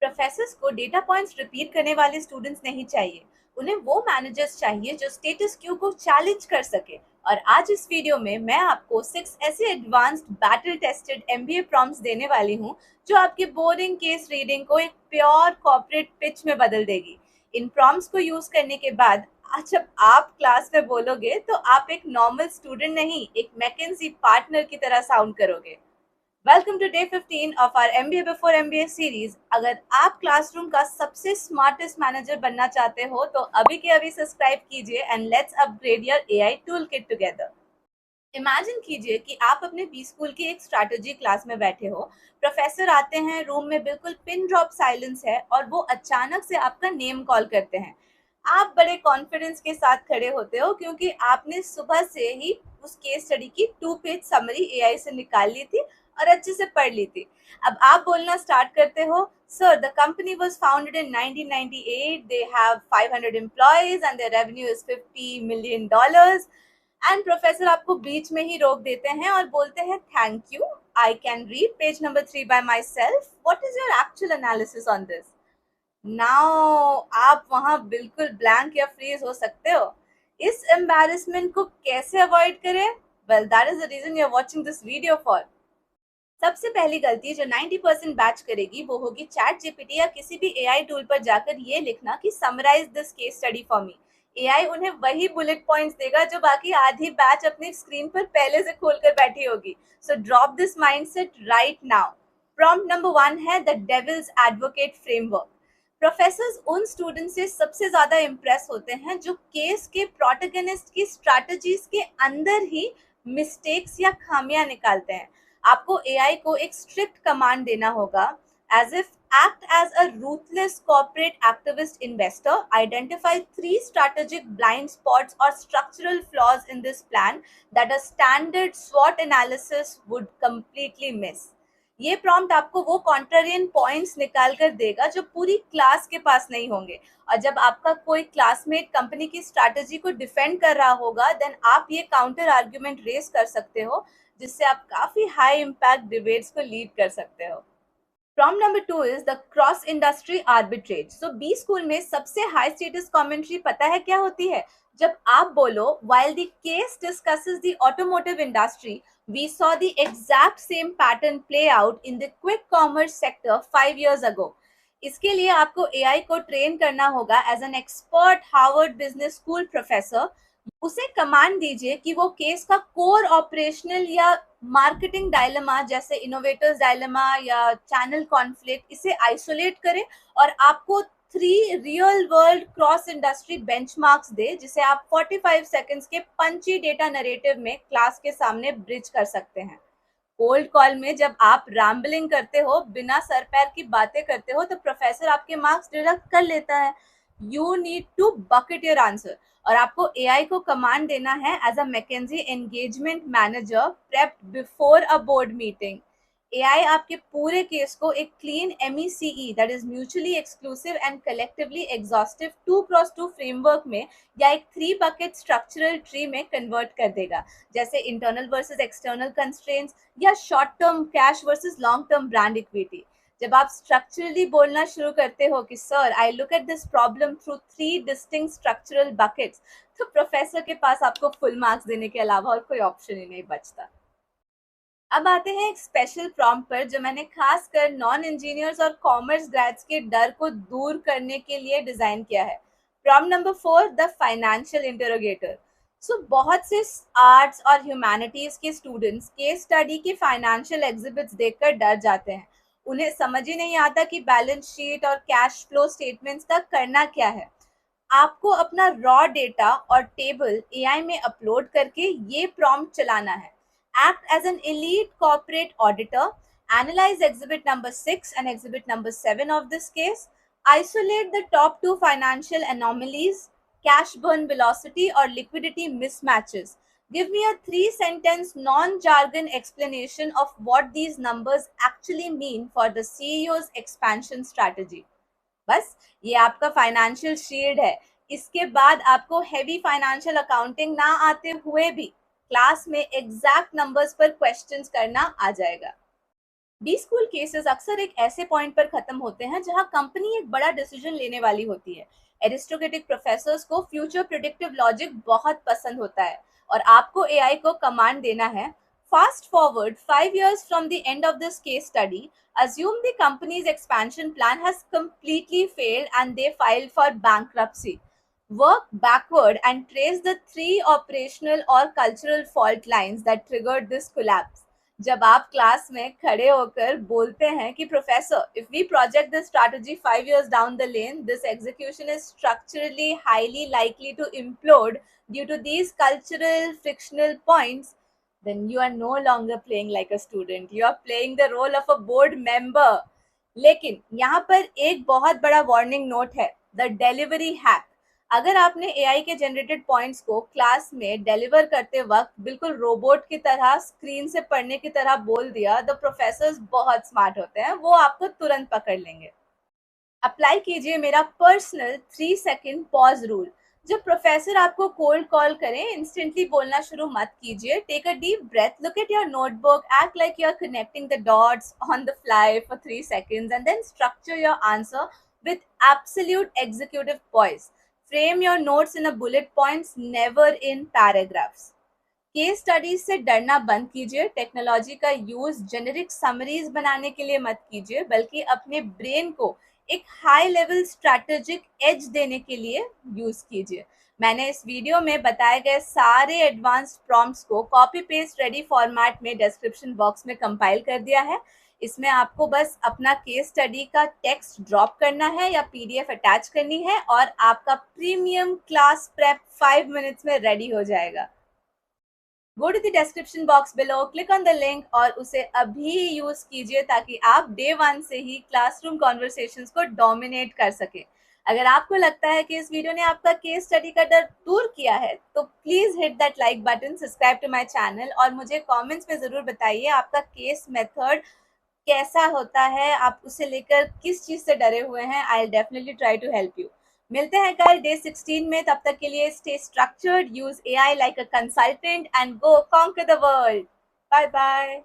Professors को data points repeat करने वाले स्टूडेंट्स नहीं चाहिए, उन्हें वो मैनेजर्स चाहिए जो स्टेटस क्यू को चैलेंज कर सके। और आज इस वीडियो में मैं आपको 6 ऐसे advanced battle tested MBA prompts देने वाली हूँ जो आपके बोरिंग केस रीडिंग को एक प्योर कॉर्पोरेट पिच में बदल देगी। इन प्रॉम्प्ट्स को यूज करने के बाद आज जब आप क्लास में बोलोगे तो आप एक नॉर्मल स्टूडेंट नहीं, एक मैकेंजी पार्टनर की तरह साउंड करोगे। Welcome to day 15 of our MBA before MBA series. अगर आप क्लासरूम का सबसे स्मार्टेस्ट मैनेजर बनना चाहते हो तो अभी के अभी सब्सक्राइब कीजिए and let's upgrade your AI tool kit together. Imagine कीजिए कि आप अपने बी स्कूल की एक स्ट्रैटेजी क्लास में बैठे हो। प्रोफेसर आते हैं, रूम में बिल्कुल पिन ड्रॉप साइलेंस है और वो अचानक से आपका नेम कॉल करते हैं। आप बड़े कॉन्फिडेंस के साथ खड़े होते हो क्योंकि आपने सुबह से ही उस केस स्टडी की 2 पेज समरी एआई से निकाल ली थी और अच्छे से पढ़ ली थी। अब आप बोलना स्टार्ट करते हो, sir the company was founded in 1998, they have 500 employees and their revenue is $50 million। एंड प्रोफेसर आपको बीच में ही रोक देते हैं और बोलते हैं, thank you, I can read page number 3 bye my self, what is your actual analysis on this. Now आप वहां बिल्कुल ब्लैंक या फ्रीज हो सकते हो। इस एम्बैरेसमेंट को कैसे अवॉइड करें? Well, that is the reason you are watching this video for. सबसे पहली गलती जो 90% बैच करेगी वो होगी चैट जीपीटी या किसी भी एआई टूल पर जाकर ये लिखना कि summarise this case study for me. AI उन्हें वही बुलेट पॉइंट्स देगा जो बाकी आधी बैच अपनी स्क्रीन पर पहले से खोलकर बैठी होगी। So drop this mindset right now. Prompt number 1 है the devil's advocate framework. Professors उन स्टूडेंट से सबसे ज्यादा इम्प्रेस होते हैं जो केस के प्रोटैगनिस्ट की स्ट्रैटेजीज के अंदर ही मिस्टेक्स या खामियां निकालते हैं। आपको एआई को एक स्ट्रिक्ट कमांड देना होगा, as if act as a ruthless corporate activist investor, identify 3 strategic blind spots or structural flaws in this plan that a standard SWOT analysis would completely miss। ये प्रॉम्प्ट आपको वो contrarian points निकाल कर देगा जो पूरी क्लास के पास नहीं होंगे। और जब आपका कोई क्लासमेट कंपनी की स्ट्रैटेजी को डिफेंड कर रहा होगा, देन आप ये काउंटर आर्ग्यूमेंट रेस कर सकते हो जिससे आप काफी हाई इम्पैक्ट डिबेट्स को लीड कर सकते हो। Prompt number 2 is the cross industry arbitrage. So B school में सबसे हाई स्टेटस कमेंट्री पता है क्या होती है? जब आप बोलो, while the case discusses the automotive industry, we saw the exact same pattern play out in the quick commerce sector 5 years ago। इसके लिए आपको एआई को ट्रेन करना होगा as an expert Harvard business school professor. उसे command दीजिए कि वो केस का कोर ऑपरेशनल या मार्केटिंग डायलेमा जैसे इनोवेटर्स डायलेमा या चैनल कॉन्फ्लिक्ट इसे आइसोलेट करे और आपको 3 real world cross industry benchmarks दे जिसे आप 45 सेकंड्स के पंची डेटा नरेटिव में क्लास के सामने ब्रिज कर सकते हैं। कोल्ड कॉल में जब आप रैम्बलिंग करते हो, बिना सर पैर की बातें करते हो, तो प्रोफेसर आपके मार्क्स डिडक्ट कर लेता है। You need to bucket your answer और आपको एआई को कमांड देना है as a McKinsey engagement manager prepped before a board meeting. AI आपके पूरे केस को एक clean MECE that is mutually exclusive and collectively exhaustive 2x2 framework में या एक 3 बकेट स्ट्रक्चरल ट्री में कन्वर्ट कर देगा, जैसे इंटरनल वर्सेस एक्सटर्नल कंस्ट्रेंट्स या short term cash versus long term brand equity. जब आप स्ट्रक्चरली बोलना शुरू करते हो कि sir I look at this problem through 3 distinct structural buckets, तो प्रोफेसर के पास आपको फुल मार्क्स देने के अलावा और कोई ऑप्शन ही नहीं बचता। अब आते हैं एक स्पेशल प्रॉम्प्ट पर जो मैंने खास कर नॉन इंजीनियर्स और कॉमर्स ग्रेड्स के डर को दूर करने के लिए डिजाइन किया है। Prompt number 4 the financial interrogator. So बहुत से आर्ट्स और ह्यूमैनिटीज के स्टूडेंट्स केस स्टडी की फाइनेंशियल एग्जिबिट्स देखकर डर जाते हैं। उन्हें समझ ही नहीं आता कि बैलेंस शीट और कैश फ्लो स्टेटमेंट्स का करना क्या है। आपको अपना रॉ डेटा और टेबल एआई में अपलोड करके ये प्रॉम्प्ट चलाना है। Act as an elite corporate auditor, analyze exhibit number 6 and exhibit number 7 of this case, isolate the top 2 financial anomalies, cash burn velocity or liquidity mismatches. Give me a 3-sentence non-jargon explanation of what these numbers actually mean for the CEO's expansion strategy. बस ये आपका financial shield है। इसके बाद आपको heavy financial accounting ना आते हुए भी क्लास में एग्जैक्ट नंबर्स पर क्वेश्चंस करना आ जाएगा। बी स्कूल केसेस अक्सर एक ऐसे पॉइंट पर खत्म होते हैं जहां कंपनी एक बड़ा डिसीजन लेने वाली होती है। एरिस्टोक्रेटिक प्रोफेसर्स को फ्यूचर प्रिडिक्टिव लॉजिक बहुत पसंद होता है और आपको एआई को कमांड देना है। Fast forward 5 years from the end of this case study, assume the company's expansion plan has completely failed and they filed for bankruptcy. Work backward and trace the 3 operational or cultural fault lines that triggered this collapse. जब आप class में खड़े होकर बोलते हैं कि professor, if we project this strategy 5 years down the lane, this execution is structurally highly likely to implode due to these cultural frictional points, then you are no longer playing like a student, you are playing the role of a board member. लेकिन यहाँ पर एक बहुत बड़ा warning note है, the delivery hack. अगर आपने AI के जनरेटेड पॉइंट्स को क्लास में डिलीवर करते वक्त बिल्कुल रोबोट की तरह स्क्रीन से पढ़ने की तरह बोल दिया, द प्रोफेसर्स बहुत स्मार्ट होते हैं, वो आपको तुरंत पकड़ लेंगे। अप्लाई कीजिए मेरा पर्सनल 3 सेकेंड पॉज रूल। जब प्रोफेसर आपको कोल्ड कॉल करें, इंस्टेंटली बोलना शुरू मत कीजिए। Take a deep breath, look at your notebook, act like you are connecting the dots on the fly for 3 seconds and then structure your answer with absolute executive poise. Frame your notes in a bullet points, never in paragraphs. Case studies से डरना बंद कीजिए। Technology का use generic summaries बनाने के लिए मत कीजिए, बल्कि अपने ब्रेन को एक हाई लेवल स्ट्रैटेजिक एज देने के लिए यूज कीजिए। मैंने इस वीडियो में बताए गए सारे एडवांस्ड प्रॉम्प्ट्स को कॉपी पेस्ट रेडी फॉर्मेट में डिस्क्रिप्शन बॉक्स में कंपाइल कर दिया है। इसमें आपको बस अपना केस स्टडी का टेक्स्ट ड्रॉप करना है या पीडीएफ अटैच करनी है और आपका प्रीमियम क्लास प्रेप 5 मिनट्स में रेडी हो जाएगा। Go to the description box below, click on the link और उसे अभी यूज कीजिए ताकि आप डे 1 से ही क्लासरूम कॉन्वर्सेशंस को डोमिनेट कर सके। अगर आपको लगता है कि इस वीडियो ने आपका केस स्टडी का डर दूर किया है तो please hit that like button, subscribe to my channel और मुझे कमेंट्स में जरूर बताइए आपका केस मेथड कैसा होता है, आप उसे लेकर किस चीज से डरे हुए हैं। I will definitely try to help you. मिलते हैं कल डे 16 में, तब तक के लिए stay structured, use AI like a consultant and go conquer the world. Bye bye.